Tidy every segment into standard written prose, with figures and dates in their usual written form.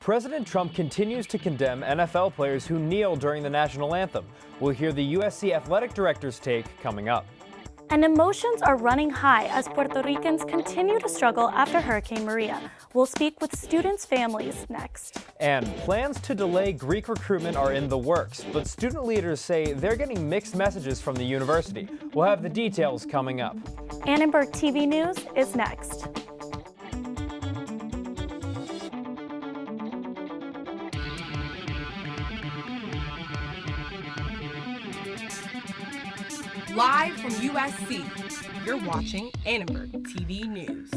President Trump continues to condemn NFL players who kneel during the national anthem. We'll hear the USC athletic director's take coming up. And emotions are running high as Puerto Ricans continue to struggle after Hurricane Maria. We'll speak with students' families next. And plans to delay Greek recruitment are in the works, but student leaders say they're getting mixed messages from the university. We'll have the details coming up. Annenberg TV News is next. Live from USC, you're watching Annenberg TV News.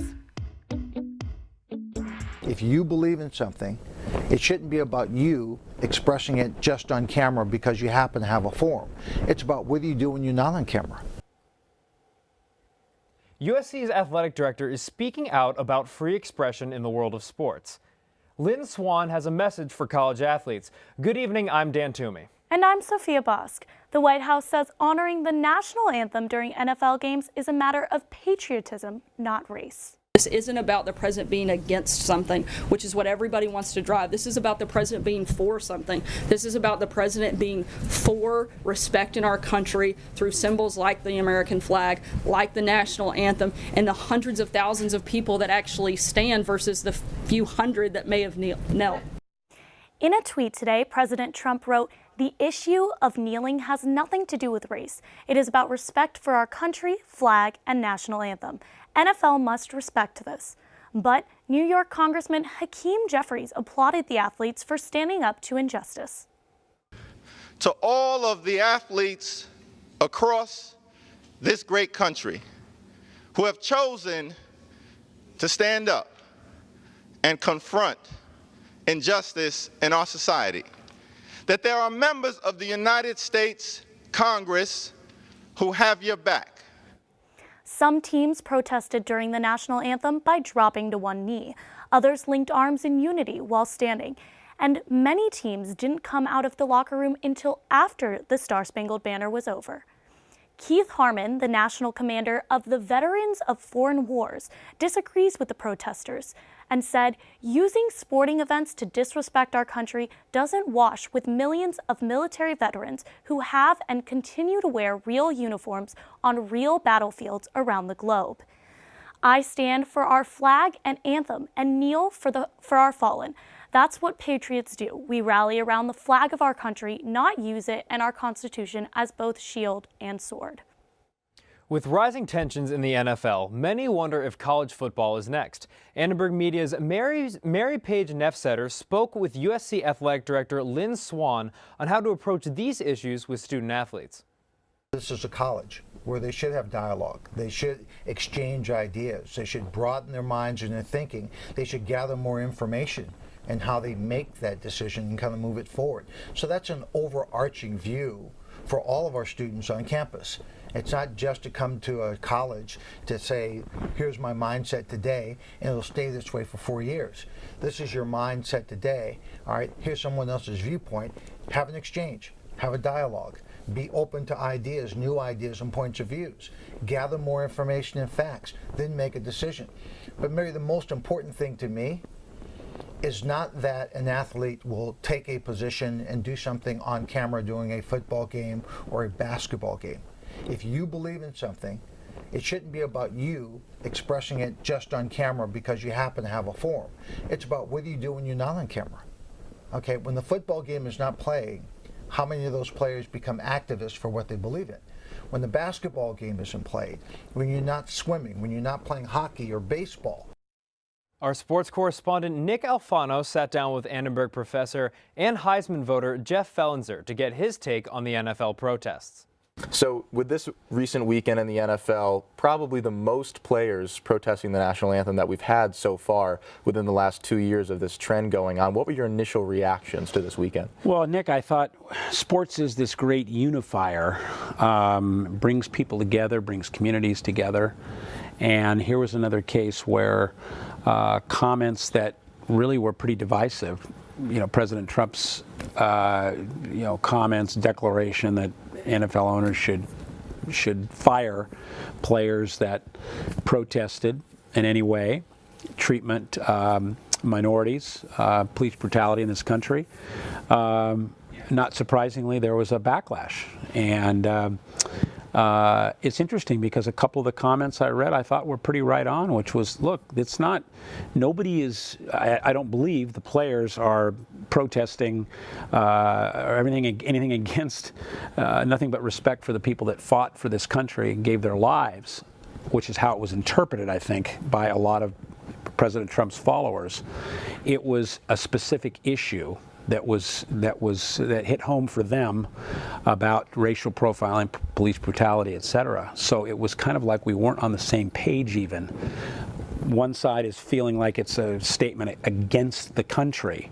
If you believe in something, it shouldn't be about you expressing it just on camera because you happen to have a forum. It's about what do you do when you're not on camera. USC's athletic director is speaking out about free expression in the world of sports. Lynn Swan has a message for college athletes. Good evening, I'm Dan Toomey. And I'm Sophia Bosk. The White House says honoring the national anthem during NFL games is a matter of patriotism, not race. This isn't about the president being against something, which is what everybody wants to drive. This is about the president being for something. This is about the president being for respect in our country through symbols like the American flag, like the national anthem, and the hundreds of thousands of people that actually stand versus the few hundred that may have knelt. In a tweet today, President Trump wrote, "The issue of kneeling has nothing to do with race. It is about respect for our country, flag, and national anthem. NFL must respect this." But New York Congressman Hakeem Jeffries applauded the athletes for standing up to injustice. To all of the athletes across this great country who have chosen to stand up and confront injustice in our society, that there are members of the United States Congress who have your back. Some teams protested during the national anthem by dropping to one knee. Others linked arms in unity while standing. And many teams didn't come out of the locker room until after the Star-Spangled Banner was over. Keith Harmon, the national commander of the Veterans of Foreign Wars, disagrees with the protesters and said using sporting events to disrespect our country doesn't wash with millions of military veterans who have and continue to wear real uniforms on real battlefields around the globe. "I stand for our flag and anthem and kneel for our fallen. That's what patriots do. We rally around the flag of our country, not use it and our Constitution as both shield and sword." With rising tensions in the NFL, many wonder if college football is next. Annenberg Media's Mary Page Neffsetter spoke with USC Athletic Director Lynn Swan on how to approach these issues with student athletes. This is a college where they should have dialogue. They should exchange ideas. They should broaden their minds and their thinking. They should gather more information and how they make that decision and kind of move it forward. So that's an overarching view for all of our students on campus. It's not just to come to a college to say, here's my mindset today, and it'll stay this way for 4 years. This is your mindset today. All right, here's someone else's viewpoint. Have an exchange, have a dialogue. Be open to ideas, new ideas and points of views. Gather more information and facts, then make a decision. But Mary, the most important thing to me is not that an athlete will take a position and do something on camera during a football game or a basketball game. If you believe in something, it shouldn't be about you expressing it just on camera because you happen to have a forum. It's about what do you do when you're not on camera. Okay, when the football game is not playing, how many of those players become activists for what they believe in? When the basketball game isn't played, when you're not swimming, when you're not playing hockey or baseball. Our sports correspondent Nick Alfano sat down with Annenberg professor and Heisman voter Jeff Fellenzer to get his take on the NFL protests. So with this recent weekend in the NFL, probably the most players protesting the national anthem that we've had so far within the last 2 years of this trend going on. What were your initial reactions to this weekend? Well, Nick, I thought sports is this great unifier, brings people together, brings communities together. And here was another case where comments that really were pretty divisive, President Trump's, comments, declaration that NFL owners should fire players that protested in any way, treatment minorities, police brutality in this country. Not surprisingly, there was a backlash. And it's interesting because a couple of the comments I read I thought were pretty right on, which was, look, it's not, nobody is, I don't believe the players are protesting or anything against, nothing but respect for the people that fought for this country and gave their lives, which is how it was interpreted, I think, by a lot of President Trump's followers. It was a specific issue that hit home for them about racial profiling, police brutality, etc. So it was kind of like we weren't on the same page even. One side is feeling like it's a statement against the country,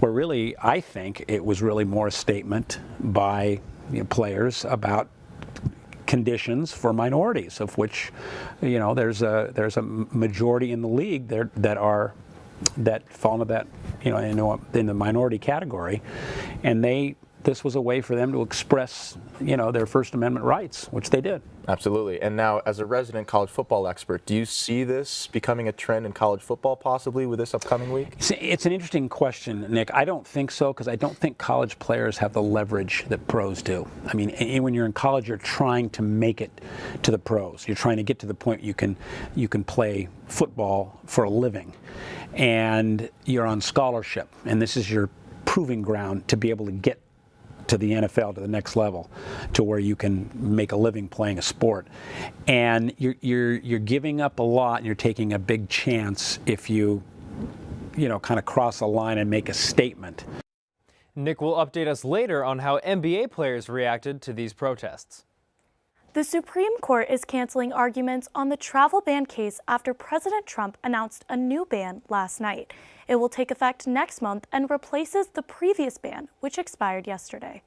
where really I think it was really more a statement by players about conditions for minorities, of which there's a majority in the league that fall into that in the minority category, and this was a way for them to express their First Amendment rights, which they did. Absolutely. And now, as a resident college football expert, do you see this becoming a trend in college football possibly with this upcoming week? It's an interesting question, Nick. I don't think so, because I don't think college players have the leverage that pros do. I mean, when you're in college, you're trying to make it to the pros. You're trying to get to the point you can play football for a living, and you're on scholarship, and this is your proving ground to be able to get to the NFL, to the next level, to where you can make a living playing a sport. And you're giving up a lot, and you're taking a big chance if you kind of cross a line and make a statement. Nick will update us later on how NBA players reacted to these protests. The Supreme Court is canceling arguments on the travel ban case after President Trump announced a new ban last night. It will take effect next month and replaces the previous ban, which expired yesterday.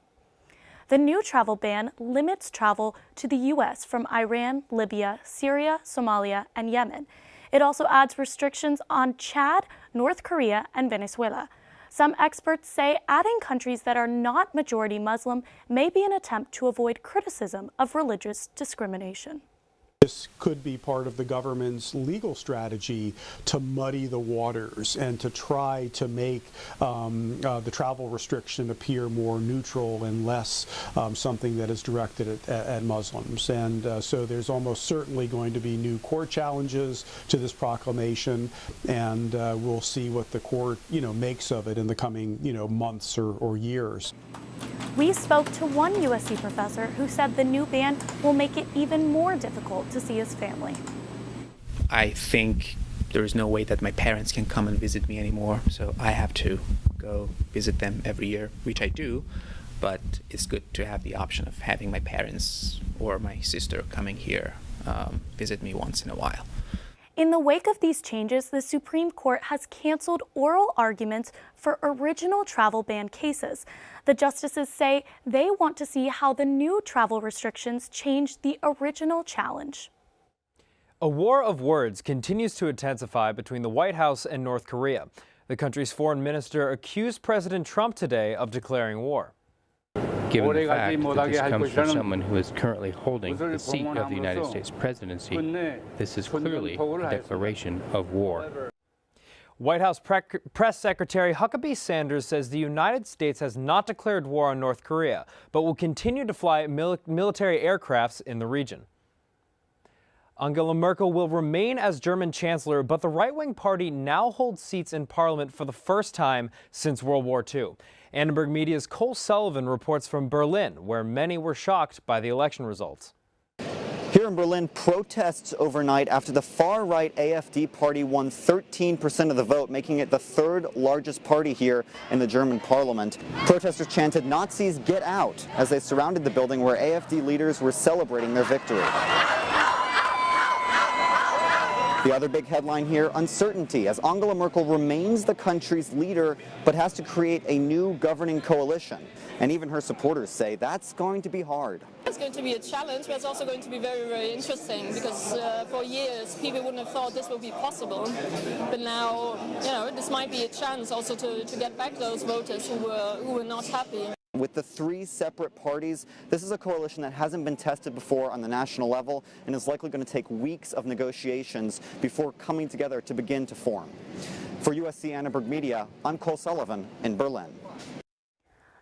The new travel ban limits travel to the U.S. from Iran, Libya, Syria, Somalia, and Yemen. It also adds restrictions on Chad, North Korea, and Venezuela. Some experts say adding countries that are not majority Muslim may be an attempt to avoid criticism of religious discrimination. This could be part of the government's legal strategy to muddy the waters and to try to make the travel restriction appear more neutral and less something that is directed at Muslims. And so there's almost certainly going to be new court challenges to this proclamation, and we'll see what the court makes of it in the coming months or years. We spoke to one USC professor who said the new ban will make it even more difficult to see his family. I think there is no way that my parents can come and visit me anymore, so I have to go visit them every year, which I do, but it's good to have the option of having my parents or my sister coming here visit me once in a while. In the wake of these changes, the Supreme Court has canceled oral arguments for original travel ban cases. The justices say they want to see how the new travel restrictions change the original challenge. A war of words continues to intensify between the White House and North Korea. The country's foreign minister accused President Trump today of declaring war. Given the fact that this comes from someone who is currently holding the seat of the United States presidency, this is clearly a declaration of war. White House Press Secretary Huckabee Sanders says the United States has not declared war on North Korea, but will continue to fly military aircrafts in the region. Angela Merkel will remain as German chancellor, but the right-wing party now holds seats in parliament for the first time since World War II. Annenberg Media's Cole Sullivan reports from Berlin, where many were shocked by the election results. Here in Berlin, protests overnight after the far-right AfD party won 13% of the vote, making it the third largest party here in the German parliament. Protesters chanted "Nazis, get out" as they surrounded the building where AfD leaders were celebrating their victory. The other big headline here, uncertainty, as Angela Merkel remains the country's leader, but has to create a new governing coalition. And even her supporters say that's going to be hard. It's going to be a challenge, but it's also going to be very, very interesting, because for years people wouldn't have thought this would be possible. But now, this might be a chance also to get back those voters who were not happy. With the 3 separate parties, this is a coalition that hasn't been tested before on the national level and is likely going to take weeks of negotiations before coming together to begin to form. For USC Annenberg Media, I'm Cole Sullivan in Berlin.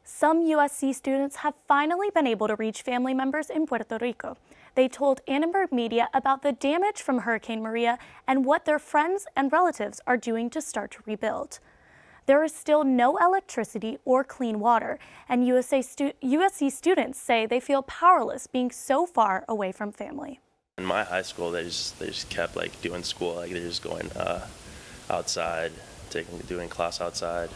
Some USC students have finally been able to reach family members in Puerto Rico. They told Annenberg Media about the damage from Hurricane Maria and what their friends and relatives are doing to start to rebuild. There is still no electricity or clean water, and USC students say they feel powerless being so far away from family. In my high school, they just kept like doing school, like they're just going outside, doing class outside.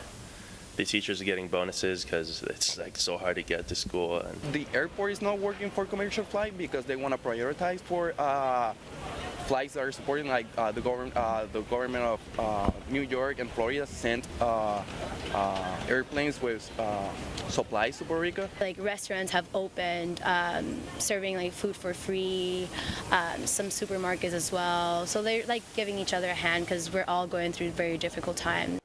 The teachers are getting bonuses because it's like so hard to get to school. And the airport is not working for commercial flight because they want to prioritize for flights that are supporting, like the government of New York and Florida sent airplanes with supplies to Puerto Rico. Like restaurants have opened, serving like food for free, some supermarkets as well. So they're like giving each other a hand because we're all going through very difficult times.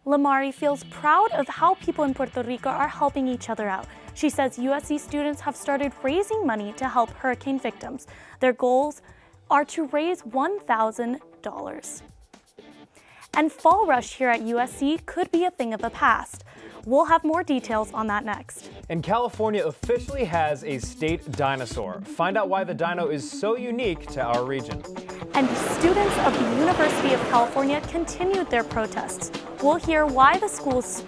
Lamari feels proud of how people in Puerto Rico are helping each other out. She says USC students have started raising money to help hurricane victims. Their goals are to raise $1,000. And fall rush here at USC could be a thing of the past. We'll have more details on that next. And California officially has a state dinosaur. Find out why the dino is so unique to our region. And students of the University of California continued their protests. We'll hear why the school's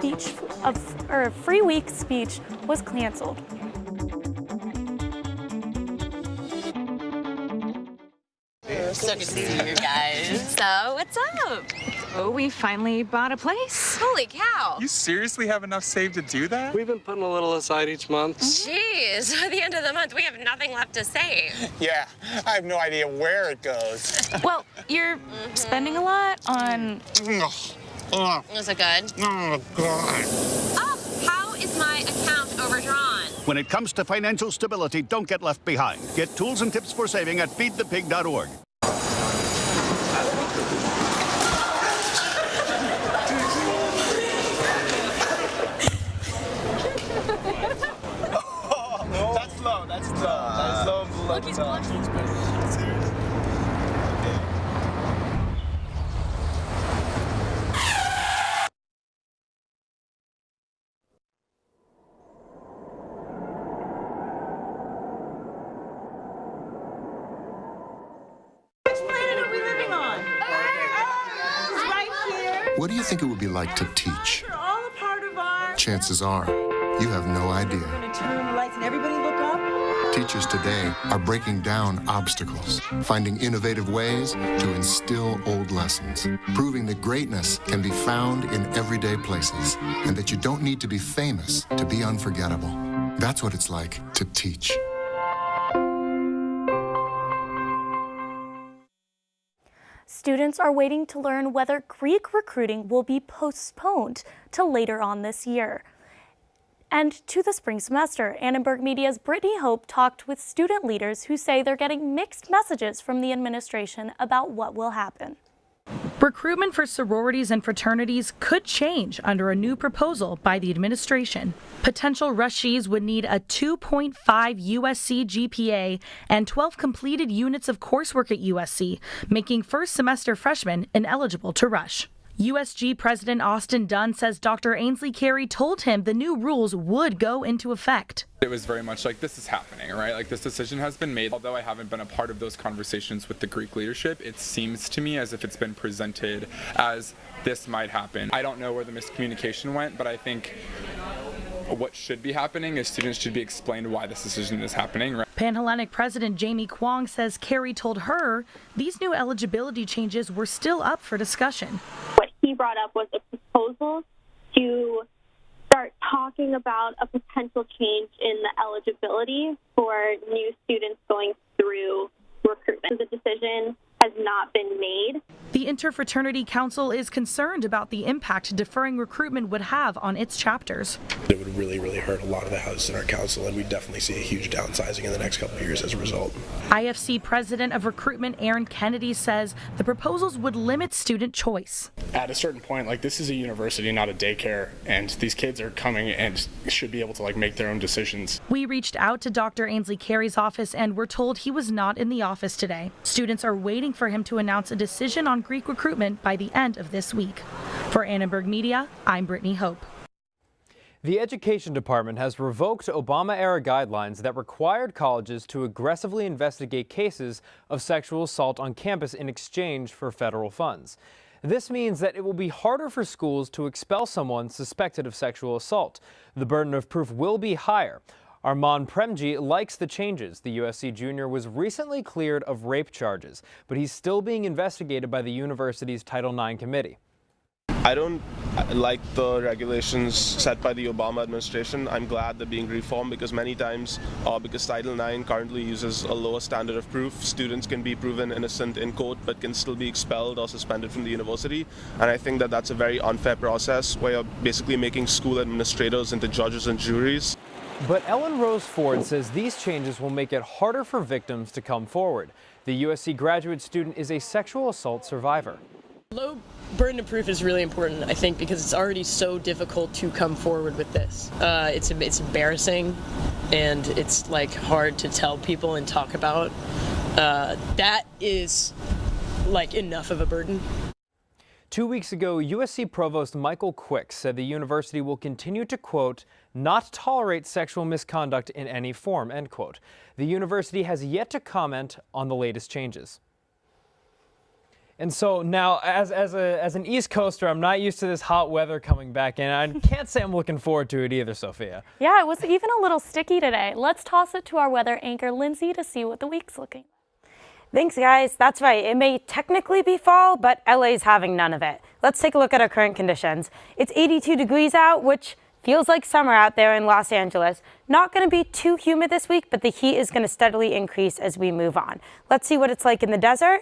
free week speech was canceled. So good to see you guys. So, what's up? Oh, we finally bought a place. Holy cow. You seriously have enough saved to do that? We've been putting a little aside each month. Jeez, at the end of the month, we have nothing left to save. Yeah, I have no idea where it goes. Well, you're spending a lot on... Is it good? Oh, God. Oh, how is my account overdrawn? When it comes to financial stability, don't get left behind. Get tools and tips for saving at feedthepig.org. That's low. That's low. Look, he's blushing. What do you think it would be like to teach? Chances are, you have no idea. Teachers today are breaking down obstacles, finding innovative ways to instill old lessons, proving that greatness can be found in everyday places, and that you don't need to be famous to be unforgettable. That's what it's like to teach. Students are waiting to learn whether Greek recruiting will be postponed to later on this year. And to the spring semester, Annenberg Media's Brittany Hope talked with student leaders who say they're getting mixed messages from the administration about what will happen. Recruitment for sororities and fraternities could change under a new proposal by the administration. Potential rushees would need a 2.5 USC GPA and 12 completed units of coursework at USC, making first semester freshmen ineligible to rush. USG President Austin Dunn says Dr. Ainsley Carey told him the new rules would go into effect. It was very much like, this is happening, right? Like, this decision has been made. Although I haven't been a part of those conversations with the Greek leadership, it seems to me as if it's been presented as this might happen. I don't know where the miscommunication went, but I think what should be happening is students should be explained why this decision is happening. Right? Panhellenic President Jamie Kwong says Carey told her these new eligibility changes were still up for discussion. What he brought up was a proposal to start talking about a potential change in the eligibility for new students going through recruitment. The decision has not been been made. The Interfraternity Council is concerned about the impact deferring recruitment would have on its chapters. It would really, really hurt a lot of the houses in our council, and we definitely see a huge downsizing in the next couple of years as a result. IFC President of Recruitment Aaron Kennedy says the proposals would limit student choice. At a certain point, this is a university, not a daycare, and these kids are coming and should be able to make their own decisions. We reached out to Dr. Ainsley Carey's office and were told he was not in the office today. Students are waiting for him to announce a decision on Greek recruitment by the end of this week. For Annenberg Media, I'm Brittany Hope. The Education Department has revoked Obama-era guidelines that required colleges to aggressively investigate cases of sexual assault on campus in exchange for federal funds. This means that it will be harder for schools to expel someone suspected of sexual assault. The burden of proof will be higher. Armand Premji likes the changes. The USC junior was recently cleared of rape charges, but he's still being investigated by the university's Title IX committee. I don't like the regulations set by the Obama administration. I'm glad they're being reformed because many times, because Title IX currently uses a lower standard of proof, students can be proven innocent in court but can still be expelled or suspended from the university. And I think that that's a very unfair process where you're basically making school administrators into judges and juries. But Ellen Rose Ford says these changes will make it harder for victims to come forward. The USC graduate student is a sexual assault survivor. Low burden of proof is really important, I think, because it's already so difficult to come forward with this. It's embarrassing, and it's hard to tell people and talk about. That is enough of a burden. 2 weeks ago, USC Provost Michael Quick said the university will continue to, quote, not tolerate sexual misconduct in any form, end quote. The university has yet to comment on the latest changes. And so now, as an East Coaster, I'm not used to this hot weather coming back in. I can't say I'm looking forward to it either, Sophia. Yeah, it was even a little sticky today. Let's toss it to our weather anchor, Lindsay, to see what the week's looking. Thanks, guys. That's right. It may technically be fall, but LA's having none of it. Let's take a look at our current conditions. It's 82 degrees out, which feels like summer out there in Los Angeles. Not going to be too humid this week, but the heat is going to steadily increase as we move on. Let's see what it's like in the desert.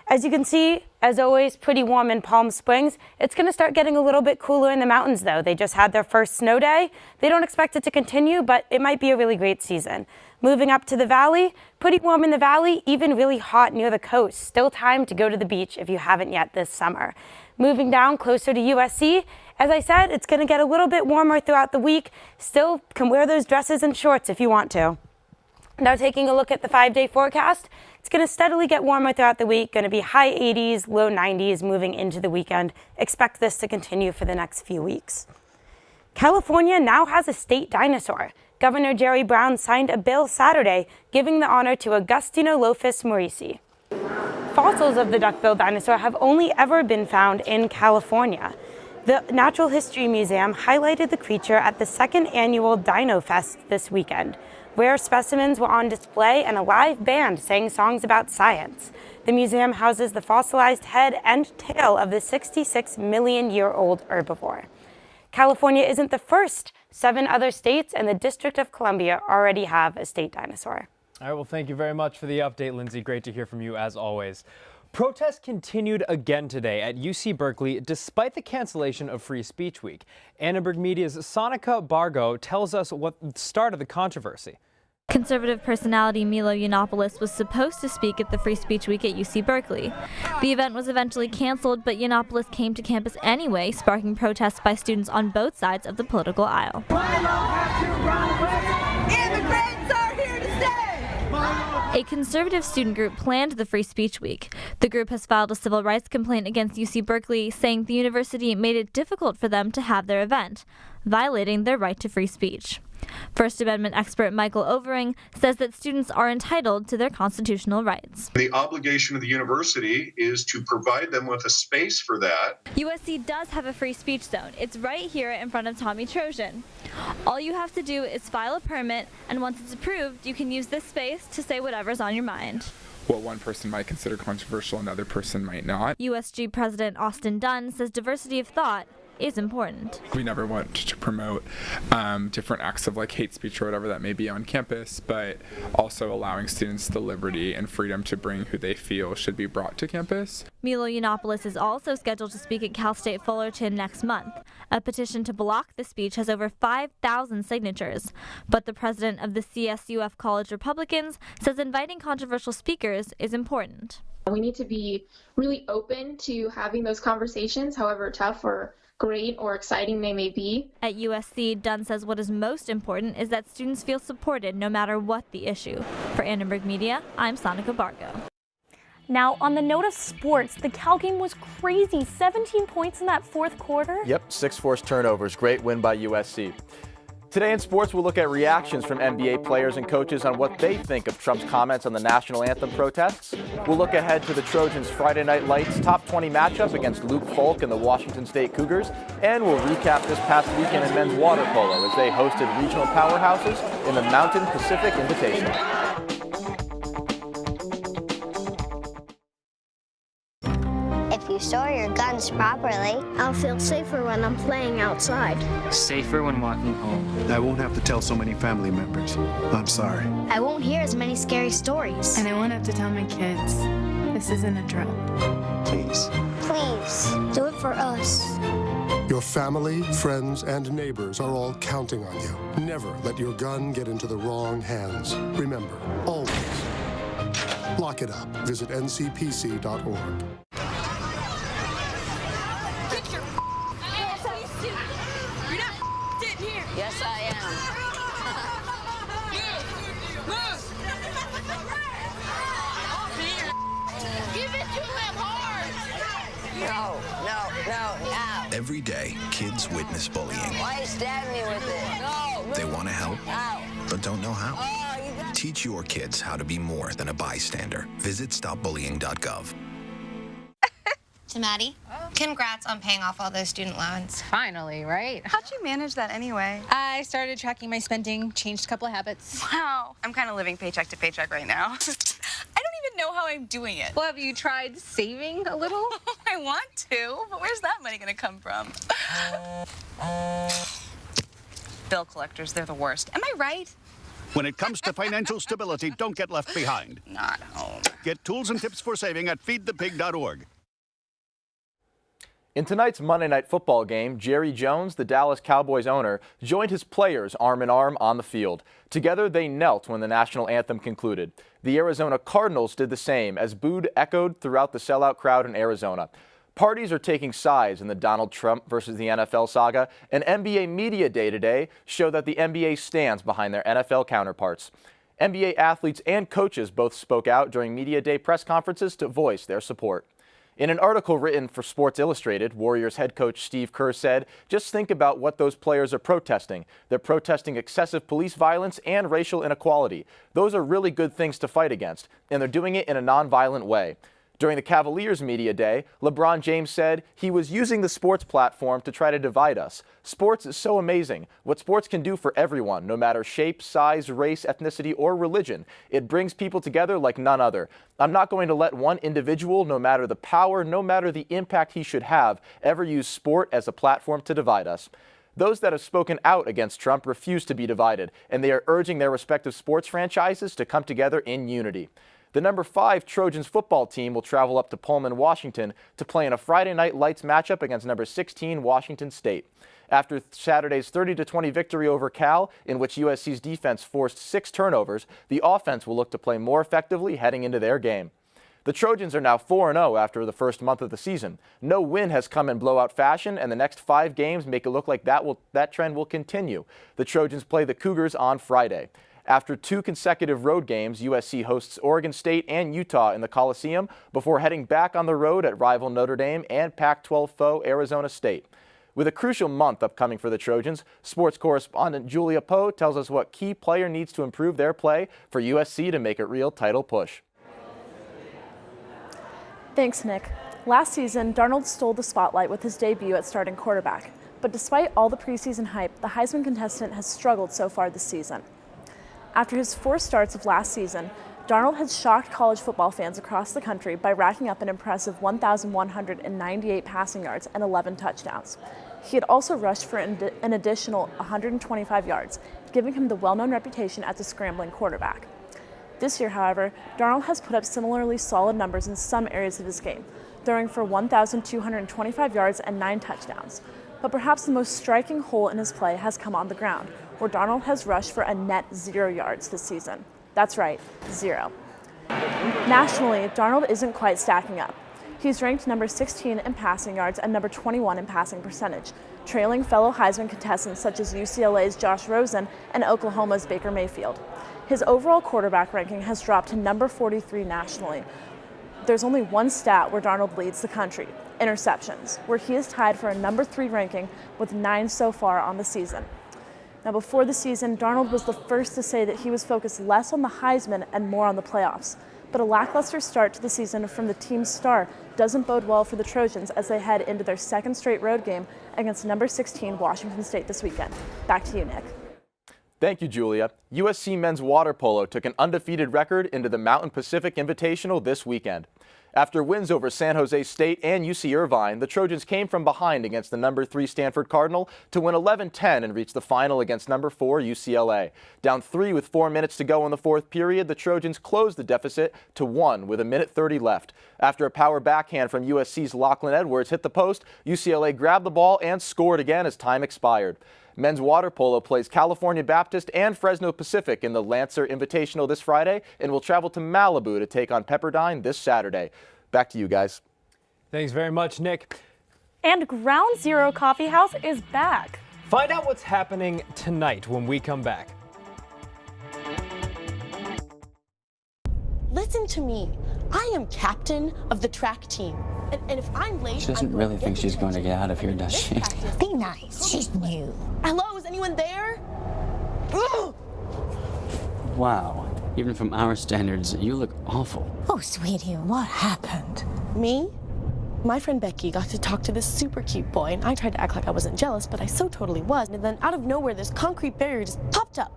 As you can see, as always, pretty warm in Palm Springs. It's going to start getting a little bit cooler in the mountains, though. They just had their first snow day. They don't expect it to continue, but it might be a really great season. Moving up to the valley, pretty warm in the valley, even really hot near the coast. Still time to go to the beach if you haven't yet this summer. Moving down closer to USC, as I said, it's going to get a little bit warmer throughout the week. Still can wear those dresses and shorts if you want to. Now taking a look at the 5-day forecast, it's going to steadily get warmer throughout the week, going to be high 80s, low 90s moving into the weekend. Expect this to continue for the next few weeks. California now has a state dinosaur. Governor Jerry Brown signed a bill Saturday giving the honor to Agustinolophus maurici. Fossils of the duck-billed dinosaur have only ever been found in California. The Natural History Museum highlighted the creature at the second annual Dino Fest this weekend. Rare specimens were on display and a live band sang songs about science. The museum houses the fossilized head and tail of the 66-million-year-old herbivore. California isn't the first. 7 other states and the District of Columbia already have a state dinosaur. All right, well, thank you very much for the update, Lindsay. Great to hear from you as always. Protests continued again today at UC Berkeley despite the cancellation of Free Speech Week. Annenberg Media's Sonika Bargo tells us what started the controversy. Conservative personality Milo Yiannopoulos was supposed to speak at the Free Speech Week at UC Berkeley. The event was eventually canceled, but Yiannopoulos came to campus anyway, sparking protests by students on both sides of the political aisle. Immigrants are here to stay! A conservative student group planned the Free Speech Week. The group has filed a civil rights complaint against UC Berkeley, saying the university made it difficult for them to have their event, violating their right to free speech. First Amendment expert Michael Overing says that students are entitled to their constitutional rights. The obligation of the university is to provide them with a space for that. USC does have a free speech zone. It's right here in front of Tommy Trojan. All you have to do is file a permit, and once it's approved, you can use this space to say whatever's on your mind. What one person might consider controversial, another person might not. USG President Austin Dunn says diversity of thought is important. We never want to promote different acts of like hate speech or whatever that may be on campus, but also allowing students the liberty and freedom to bring who they feel should be brought to campus. Milo Yiannopoulos is also scheduled to speak at Cal State Fullerton next month. A petition to block the speech has over 5,000 signatures. But the president of the CSUF College Republicans says inviting controversial speakers is important. We need to be really open to having those conversations, however tough or great or exciting they may be. At USC, Dunn says what is most important is that students feel supported no matter what the issue. For Annenberg Media, I'm Sonica Bargo. Now, on the note of sports, the Cal game was crazy. 17 points in that fourth quarter. Yep, 6 forced turnovers. Great win by USC. Today in sports, we'll look at reactions from NBA players and coaches on what they think of Trump's comments on the national anthem protests. We'll look ahead to the Trojans' Friday Night Lights top 20 matchup against Luke Falk and the Washington State Cougars. And we'll recap this past weekend in men's water polo as they hosted regional powerhouses in the Mountain Pacific Invitational. If you store your guns properly, I'll feel safer when I'm playing outside. Safer when walking home. I won't have to tell so many family members. I'm sorry. I won't hear as many scary stories. And I won't have to tell my kids this isn't a drill. Please. Please, do it for us. Your family, friends, and neighbors are all counting on you. Never let your gun get into the wrong hands. Remember, always, lock it up. Visit ncpc.org. Yes, I am. Give it to him hard. No. Every day, kids witness bullying. Why you stabbing me with it? No. They want to help, Ow. but don't know how. Teach your kids how to be more than a bystander. Visit stopbullying.gov. To Maddie, congrats on paying off all those student loans. Finally, right? How'd you manage that anyway? I started tracking my spending, changed a couple of habits. Wow. I'm kind of living paycheck to paycheck right now. I don't even know how I'm doing it. Well, have you tried saving a little? I want to, but where's that money going to come from? Bill collectors, they're the worst. Am I right? When it comes to financial stability, don't get left behind. Not home. Get tools and tips for saving at feedthepig.org. In tonight's Monday Night Football game, Jerry Jones, the Dallas Cowboys owner, joined his players arm in arm on the field. Together, they knelt when the national anthem concluded. The Arizona Cardinals did the same as booed echoed throughout the sellout crowd in Arizona. Parties are taking sides in the Donald Trump versus the NFL saga, and NBA Media Day today showed that the NBA stands behind their NFL counterparts. NBA athletes and coaches both spoke out during Media Day press conferences to voice their support. In an article written for Sports Illustrated, Warriors head coach Steve Kerr said, just think about what those players are protesting. They're protesting excessive police violence and racial inequality. Those are really good things to fight against, and they're doing it in a nonviolent way. During the Cavaliers Media Day, LeBron James said he was using the sports platform to try to divide us. Sports is so amazing. What sports can do for everyone, no matter shape, size, race, ethnicity, or religion. It brings people together like none other. I'm not going to let one individual, no matter the power, no matter the impact he should have, ever use sport as a platform to divide us. Those that have spoken out against Trump refuse to be divided, and they are urging their respective sports franchises to come together in unity. The number 5 Trojans football team will travel up to Pullman, Washington to play in a Friday Night Lights matchup against number 16 Washington State. After Saturday's 30-20 victory over Cal, in which USC's defense forced 6 turnovers, the offense will look to play more effectively heading into their game. The Trojans are now 4-0 after the first month of the season. No win has come in blowout fashion, and the next 5 games make it look like that trend will continue. The Trojans play the Cougars on Friday. After 2 consecutive road games, USC hosts Oregon State and Utah in the Coliseum before heading back on the road at rival Notre Dame and Pac-12 foe Arizona State. With a crucial month upcoming for the Trojans, sports correspondent Julia Poe tells us what key player needs to improve their play for USC to make a real title push. Thanks, Nick. Last season, Darnold stole the spotlight with his debut at starting quarterback. But despite all the preseason hype, the Heisman contestant has struggled so far this season. After his 4 starts of last season, Darnold has shocked college football fans across the country by racking up an impressive 1,198 passing yards and 11 touchdowns. He had also rushed for an additional 125 yards, giving him the well-known reputation as a scrambling quarterback. This year, however, Darnold has put up similarly solid numbers in some areas of his game, throwing for 1,225 yards and 9 touchdowns. But perhaps the most striking hole in his play has come on the ground, where Darnold has rushed for a net 0 yards this season. That's right, 0. Nationally, Darnold isn't quite stacking up. He's ranked number 16 in passing yards and number 21 in passing percentage, trailing fellow Heisman contestants such as UCLA's Josh Rosen and Oklahoma's Baker Mayfield. His overall quarterback ranking has dropped to number 43 nationally. There's only one stat where Darnold leads the country: interceptions, where he is tied for a number 3 ranking with 9 so far on the season. Now, before the season, Darnold was the first to say that he was focused less on the Heisman and more on the playoffs. But a lackluster start to the season from the team's star doesn't bode well for the Trojans as they head into their second straight road game against number 16 Washington State this weekend. Back to you, Nick. Thank you, Julia. USC men's water polo took an undefeated record into the Mountain Pacific Invitational this weekend. After wins over San Jose State and UC Irvine, the Trojans came from behind against the number 3 Stanford Cardinal to win 11-10 and reach the final against number 4 UCLA. Down 3 with 4 minutes to go in the fourth period, the Trojans closed the deficit to 1 with 1:30 left. After a power backhand from USC's Lachlan Edwards hit the post, UCLA grabbed the ball and scored again as time expired. Men's water polo plays California Baptist and Fresno Pacific in the Lancer Invitational this Friday and will travel to Malibu to take on Pepperdine this Saturday. Back to you guys. Thanks very much, Nick. And Ground Zero Coffee House is back. Find out what's happening tonight when we come back. Listen to me. I am captain of the track team. And if I'm late, she doesn't really think she's going to get out of here, does she? Be nice. She's new. Hello, is anyone there? Ugh! Wow. Even from our standards, you look awful. Oh, sweetie, what happened? Me? My friend Becky got to talk to this super cute boy, and I tried to act like I wasn't jealous, but I so totally was. And then out of nowhere, this concrete barrier just popped up.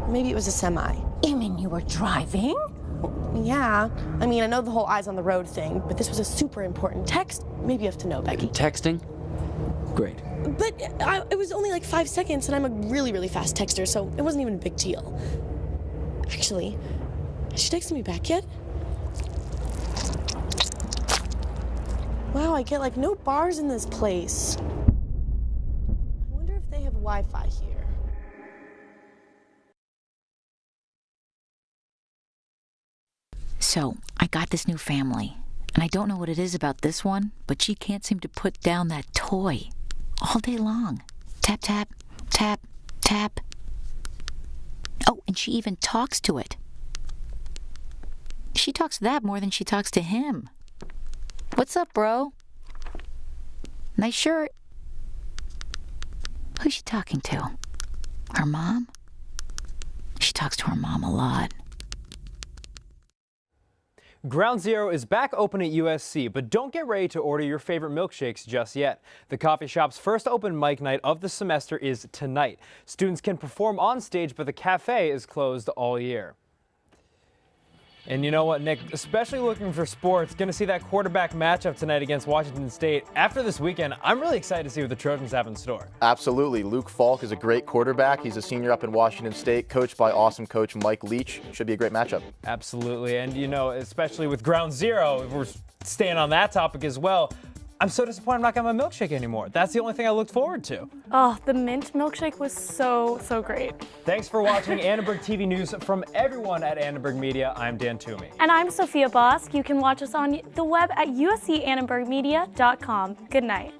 Maybe it was a semi. You mean you were driving? Yeah. I mean, I know the whole eyes on the road thing, but this was a super important text. Maybe you have to know, Becky. Texting? Great. But it was only like 5 seconds, and I'm a really, really fast texter, so it wasn't even a big deal. Actually, has she texted me back yet? Wow, I get like no bars in this place. I wonder if they have Wi-Fi here. So, I got this new family, and I don't know what it is about this one, but she can't seem to put down that toy all day long. Tap, tap, tap, tap. Oh, and she even talks to it. She talks to that more than she talks to him. What's up, bro? Nice shirt. Who's she talking to? Her mom? She talks to her mom a lot. Ground Zero is back open at USC, but don't get ready to order your favorite milkshakes just yet. The coffee shop's first open mic night of the semester is tonight. Students can perform on stage, but the cafe is closed all year. And you know what, Nick, especially looking for sports, going to see that quarterback matchup tonight against Washington State. After this weekend, I'm really excited to see what the Trojans have in store. Absolutely. Luke Falk is a great quarterback. He's a senior up in Washington State, coached by awesome coach Mike Leach. Should be a great matchup. Absolutely. And, you know, especially with Ground Zero, if we're staying on that topic as well, I'm so disappointed I'm not getting my milkshake anymore. That's the only thing I looked forward to. Oh, the mint milkshake was so great. Thanks for watching Annenberg TV News from everyone at Annenberg Media. I'm Dan Toomey. And I'm Sophia Bosk. You can watch us on the web at uscannenbergmedia.com. Good night.